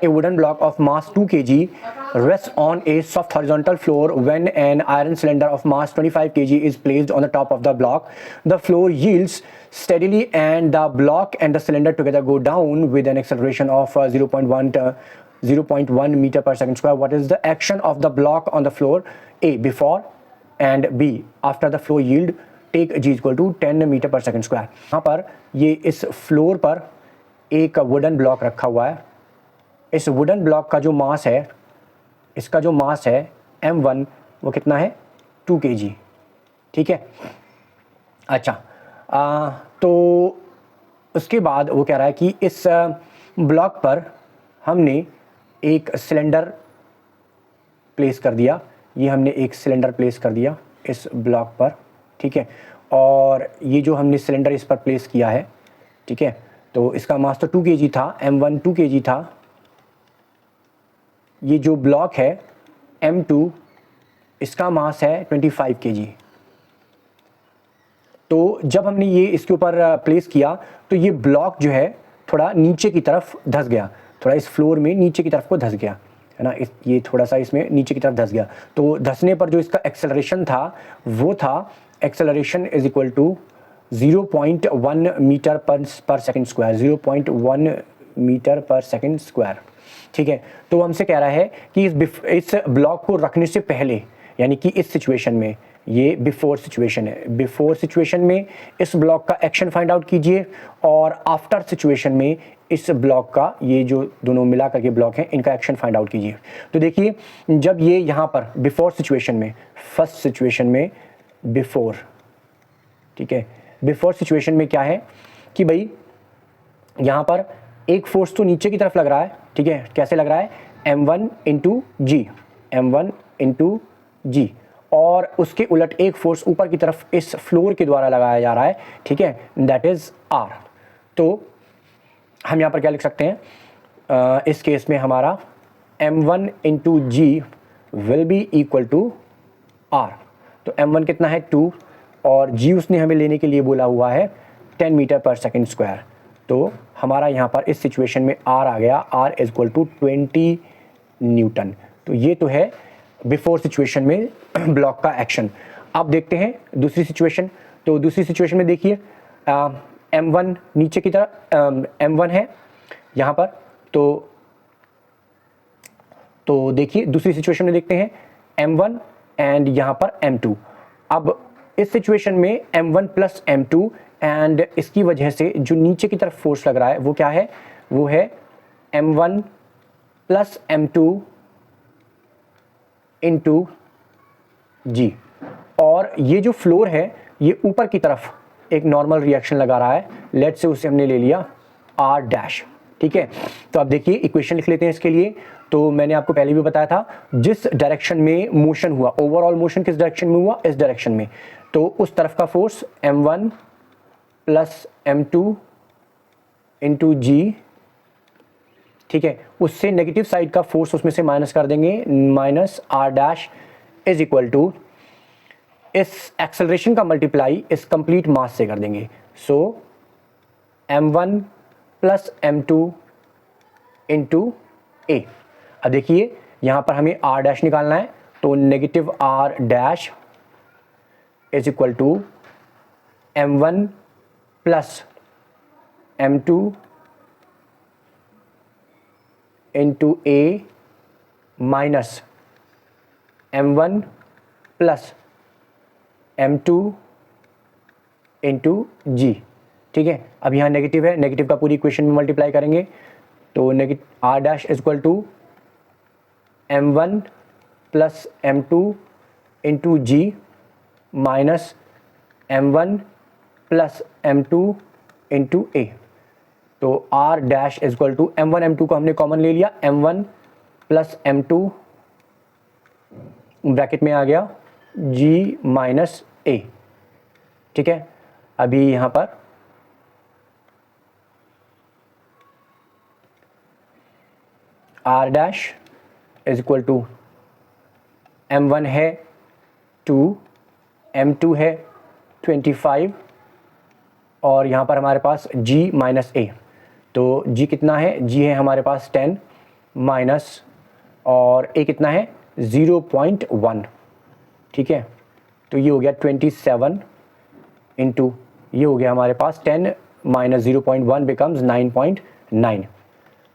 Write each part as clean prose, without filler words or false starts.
A wooden block of mass 2 kg rests on a soft horizontal floor when an iron cylinder of mass 25 kg is placed on the top of the block. The floor yields steadily and the block and the cylinder together go down with an acceleration of 0.1 meter per second square. What is the action of the block on the floor? A. Before and B. After the floor yield. Take G equal to 10 metre per second square. यहाँ पर ये इस floor पर एक wooden block रखा हुआ है। इस वुडन ब्लॉक का जो मास है, इसका जो मास है M1 वो कितना है 2 kg। ठीक है, अच्छा तो उसके बाद वो कह रहा है कि इस ब्लॉक पर हमने एक सिलेंडर प्लेस कर दिया। ये हमने एक सिलेंडर प्लेस कर दिया इस ब्लॉक पर, ठीक है, और ये जो हमने सिलेंडर इस पर प्लेस किया है, ठीक है, तो इसका मास तो 2 kg था, M1 2 kg था। ये जो ब्लॉक है M2 इसका मास है 25 kg। तो जब हमने ये इसके ऊपर प्लेस किया तो ये ब्लॉक जो है थोड़ा नीचे की तरफ धंस गया, थोड़ा इस फ्लोर में नीचे की तरफ को धंस गया है ना, ये थोड़ा सा इसमें नीचे की तरफ धंस गया। तो धंसने पर जो इसका एक्सेलरेशन था वो था acceleration is equal to 0.1 metre per second square, 0.1 metre per second square. ठीक है, तो हमसे कह रहा है कि इस ब्लॉक को रखने से पहले, यानी कि इस सिचुएशन में, ये बिफोर सिचुएशन है, बिफोर सिचुएशन में इस ब्लॉक का एक्शन फाइंड आउट कीजिए और आफ्टर सिचुएशन में इस ब्लॉक का, ये जो दोनों मिला करके ब्लॉक हैं, इनका एक्शन फाइंड आउट कीजिए। तो देखिए जब ये यहाँ पर बिफोर सिचुएशन में, फर्स्ट सिचुएशन में बिफोर, ठीक है, बिफोर सिचुएशन में क्या है कि भाई यहाँ पर एक फोर्स तो नीचे की तरफ लग रहा है, ठीक है, कैसे लग रहा है M1 इंटू जी, M1 इंटू जी, और उसके उलट एक फोर्स ऊपर की तरफ इस फ्लोर के द्वारा लगाया जा रहा है, ठीक है, दैट इज R। तो हम यहाँ पर क्या लिख सकते हैं, इस केस में हमारा M1 into G will be equal to R। तो M1 कितना है 2 और G उसने हमें लेने के लिए बोला हुआ है 10 मीटर पर सेकंड स्क्वायर। तो हमारा यहाँ पर इस सिचुएशन में R आ गया, R is equal to 20 newton. तो ये तो है बिफोर सिचुएशन में ब्लॉक का एक्शन। अब देखते हैं दूसरी सिचुएशन। तो दूसरी सिचुएशन में देखिए M1 नीचे की तरफ M1 है यहाँ पर, तो देखिए दूसरी सिचुएशन में देखते हैं M1 एंड यहाँ पर M2। अब इस सिचुएशन में M1 प्लस M2 एंड इसकी वजह से जो नीचे की तरफ फोर्स लग रहा है वो क्या है, वो है M1 प्लस M2 इंटू जी, और ये जो फ्लोर है ये ऊपर की तरफ एक नॉर्मल रिएक्शन लगा रहा है, लेट से उसे हमने ले लिया R डैश। ठीक है, तो अब देखिए इक्वेशन लिख लेते हैं इसके लिए। तो मैंने आपको पहले भी बताया था जिस डायरेक्शन में मोशन हुआ, ओवरऑल मोशन किस डायरेक्शन में हुआ, इस डायरेक्शन में, तो उस तरफ का force M1 plus M2 into G, ठीक है, उससे नेगेटिव साइड का फोर्स उसमें से माइनस कर देंगे, minus R dash is equal to इस एक्सेलरेशन का मल्टीप्लाई इस कंप्लीट मास से कर देंगे। So M1 plus M2 into a. अब देखिए यहाँ पर हमें R डैश निकालना है, तो negative R dash is equal to M1 plus M2 into A minus M1 plus M2 into G. ठीक है, अब यहाँ नेगेटिव है, नेगेटिव का पूरी इक्वेशन में मल्टीप्लाई करेंगे, तो negative R dash is equal to M1 plus M2 into G minus M1 plus M2 into A. तो R dash is equal to M1 M2 को हमने कॉमन ले लिया, M1 प्लस M2 ब्रैकेट में आ गया G माइनस ए। ठीक है, अभी यहाँ पर R dash is equal to M1 है 2, M2 है 25 और यहाँ पर हमारे पास G माइनस ए। तो G कितना है, G है हमारे पास 10 माइनस, और ए कितना है 0.1, ठीक है। तो ये हो गया 27 इंटू, ये हो गया हमारे पास 10 माइनस 0.1 बिकम्स 9.9।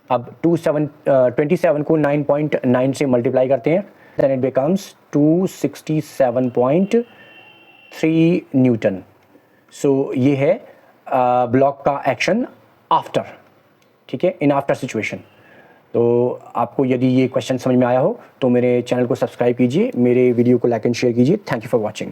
अब 27 को 9.9 से मल्टीप्लाई करते हैं, देन इट बिकम्स 267.3 न्यूटन। सो ये है ब्लॉक का एक्शन आफ्टर, ठीक है, इन आफ्टर सिचुएशन। तो आपको यदि ये क्वेश्चन समझ में आया हो तो मेरे चैनल को सब्सक्राइब कीजिए, मेरे वीडियो को लाइक एंड शेयर कीजिए। Thank you for watching.